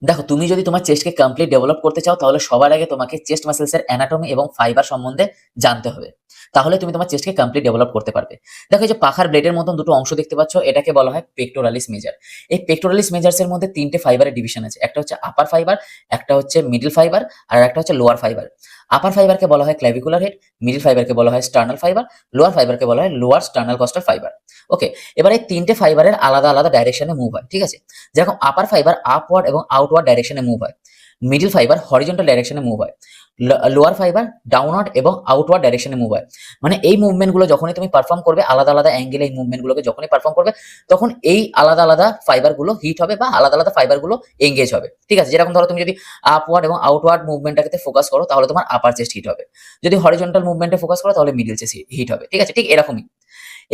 দেখো, তুমি যদি তোমার চেস্টকে কমপ্লিট ডেভেলপ করতে চাও তাহলে সবার আগে তোমাকে চেস্ট মাসেলস এর অ্যানাটমি এবং ফাইবার সম্বন্ধে জানতে হবে। তাহলে তুমি তোমার চেস্টকে কমপ্লিট ডেভেলপ করতে পারবে। দেখো, এই যে পাখার ব্লেডের মতন দুটো অংশ দেখতে পাচ্ছ, এটাকে বলা হয় পেক্টোরালিস মেজর। এই পেক্টোরালিস মেজর্স এর মধ্যে তিনটে ফাইবারের ডিভিশন আছে, একটা হচ্ছে আপার ফাইবার, একটা হচ্ছে মিডল ফাইবার, আর একটা হচ্ছে লোয়ার ফাইবার। আপার ফাইবারকে বলা হয় ক্ল্যাভিকুলার হেড, মিডল ফাইবারকে বলা হয় স্টার্নাল ফাইবার, লোয়ার ফাইবারকে বলা হয় লোয়ার স্টার্নাল কস্টাল ফাইবার। ওকে, এবার এই তিনটে ফাইবারের আলাদা আলাদা ডাইরেকশনে মুভ হয়, ঠিক আছে। যেরকম আপার ফাইবার আপওয়ার্ড এবং আউটওয়ার্ড ডাইরেকশনে মুভ হয়, মিডল ফাইবার হরিজন্টাল ডাইরেকশনে মুভ হয়, লোয়ার ফাইবার ডাউনওয়ার্ড এবং আউটওয়ার্ড ডাইরেকশনে মুভ হয়। মানে এই মুভমেন্টগুলো যখনই তুমি পারফর্ম করবে, আলাদা আলাদা অ্যাঙ্গেলে এই মুভমেন্টগুলোকে যখনই পারফর্ম করবে, তখন এই আলাদা আলাদা ফাইবারগুলো হিট হবে বা আলাদা আলাদা ফাইবারগুলো এঙ্গেজ হবে, ঠিক আছে। যেরকম ধরো, তুমি যদি আপওয়ার্ড এবং আউটওয়ার্ড মুভমেন্টটাকে ফোকাস করো তাহলে তোমার আপার চেস্ট হিট হবে, যদি হরিজন্টাল মুভমেন্টে ফোকাস করো তাহলে মিডল চেস্ট হিট হবে, ঠিক আছে। ঠিক এরকমই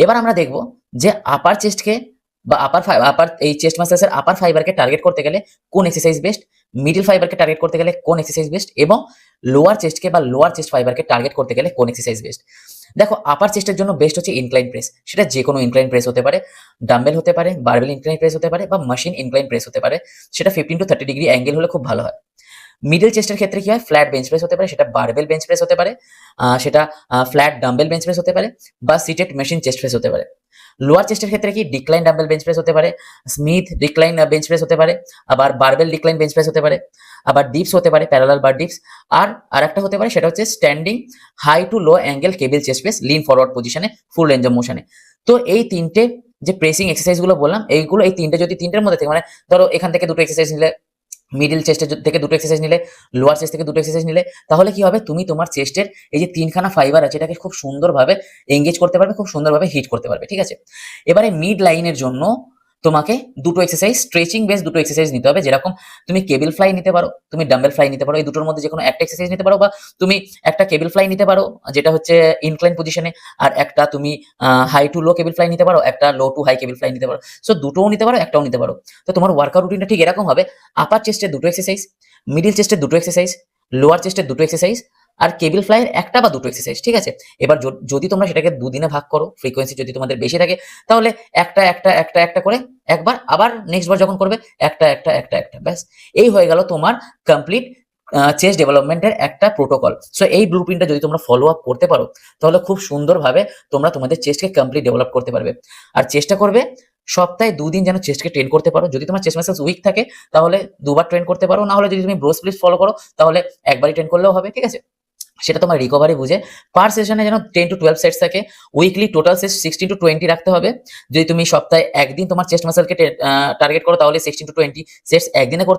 এবার আমরা দেখব যে আপার চেস্টকে বা আপার এই চেস্ট মাসেলসের আপার ফাইবারকে টার্গেট করতে গেলে কোন এক্সারসাইজ বেস্ট, মিডল ফাইবারকে টার্গেট করতে গেলে কোন এক্সারসাইজ বেস্ট, এবং লোয়ার চেস্টকে বা লোয়ার চেস্ট ফাইবারকে টার্গেট করতে গেলে কোন এক্সারসাইজ বেস্ট। দেখো, আপার চেস্টের জন্য বেস্ট হচ্ছে ইনক্লাইন প্রেস। সেটা যে কোনো ইনক্লাইন প্রেস হতে পারে, ডাম্বেল হতে পারে, বারবেল ইনক্লাইন প্রেস হতে পারে, বা মেশিন ইনক্লাইন প্রেস হতে পারে। সেটা 15 to 30 ডিগ্রি অ্যাঙ্গেল হলে খুব ভালো হয়। মিডল চেস্টের ক্ষেত্রে কি হয়, ফ্ল্যাট বেঞ্চ প্রেস হতে পারে, সেটা বারবেল বেঞ্চ প্রেস হতে পারে, সেটা ফ্ল্যাট ডাম্বেল বেঞ্চ প্রেস হতে পারে, বা সিটেড মেশিন চেস্ট প্রেস হতে পারে। লোয়ার চেস্টের ক্ষেত্রে কি ডিক্লাইন ডাম্বেল বেঞ্চ প্রেস হতে পারে, স্মিথ ডিক্লাইন বেঞ্চ প্রেস হতে পারে, আবার বারবেল ডিক্লাইন বেঞ্চ প্রেস হতে পারে, আবার ডিপস হতে পারে, প্যারালাল বার ডিপস। আর একটা হতে পারে, সেটা হচ্ছে standing high to low angle cable chest press, Lin forward পজিশনে, ফুল রেঞ্জ অফ মোশনে। তো এই তিনটে যে প্রেসিং এক্সারসাইজ গুলো বললাম, এইগুলো এই তিনটে যদি তিনটের মধ্যে থেকে, মানে ধরো এখান থেকে দুটো এক্সারসাইজ নিলে, মিডল চেস্টের থেকে দুটো এক্সারসাইজ নিলে, লোয়ার চেস্ট থেকে দুটো এক্সারসাইজ নিলে, তাহলে কি হবে, তুমি তোমার চেস্টের এই যে তিনখানা ফাইবার আছে এটাকে খুব সুন্দরভাবে এঙ্গেজ করতে পারবে, খুব সুন্দরভাবে হিট করতে পারবে, ঠিক আছে। এবারে মিড লাইনের জন্য তোমাকে দুটো এক্সারসাইজ, স্ট্রেচিং বেস দুটো এক্সারসাইজ নিতে হবে। যেরকম তুমি কেবল ফ্লাই নিতে পারো, তুমি ডাম্বেল ফ্লাই নিতে পারো, এই দুটোর মধ্যে যে কোনো একটা এক্সারসাইজ নিতে পারো, বা তুমি একটা কেবল ফ্লাই নিতে পারো যেটা হচ্ছে ইনক্লাইন পজিশনে, আর একটা তুমি high to low cable fly নিতে পারো, একটা low to high cable fly নিতে পারো। সো দুটোও নিতে পারো, একটাও নিতে পারো। তো তোমার ওয়ার্কআউট রুটিনটা ঠিক এরকম হবে: আপার চেস্টের দুটো এক্সারসাইজ, মিডল চেস্টের দুটো এক্সারসাইজ, লোয়ার চেস্টের দুটো এক্সারসাইজ, আর কেবল ফ্লাইয়ের একটা বা দুটো এক্সারসাইজ, ঠিক আছে। এবার যদি তোমরা সেটাকে দুদিনে ভাগ করো, ফ্রিকোয়েন্সি যদি তোমাদের বেশি থাকে, তাহলে একটা একটা একটা একটা করে একবার, আবার নেক্সট বার যখন করবে একটা একটা একটা একটা, ব্যাস। এই হয়ে গেল তোমার কমপ্লিট চেস্ট ডেভেলপমেন্টের একটা প্রোটোকল। সো এই ব্লুপ্রিন্টটা যদি তোমরা ফলো আপ করতে পারো তাহলে খুব সুন্দরভাবে তোমরা তোমাদের চেস্টকে কমপ্লিট ডেভেলপ করতে পারবে। আর চেষ্টা করবে সপ্তাহে 2 দিন যেন চেস্টকে ট্রেন করতে পারো। যদি তোমার চেস্ট মাসেলস উইক থাকে তাহলে 2 বার ট্রেন করতে পারো, না হলে যদি তুমি ব্রো স্প্লিট ফলো করো তাহলে একবারই ট্রেন করলেও হবে, ঠিক আছে। সেটা তোমার রিকভারি বুঝে পার সেশনে যেন 10 to 12 সেটস থাকে। উইকলি টোটাল সেট 16 to 20 রাখতে হবে। যদি তুমি সপ্তাহে একদিন তোমার চেস্ট মাসেলকে টার্গেট করো তাহলে 16 to 20 সেটস একদিনে করতে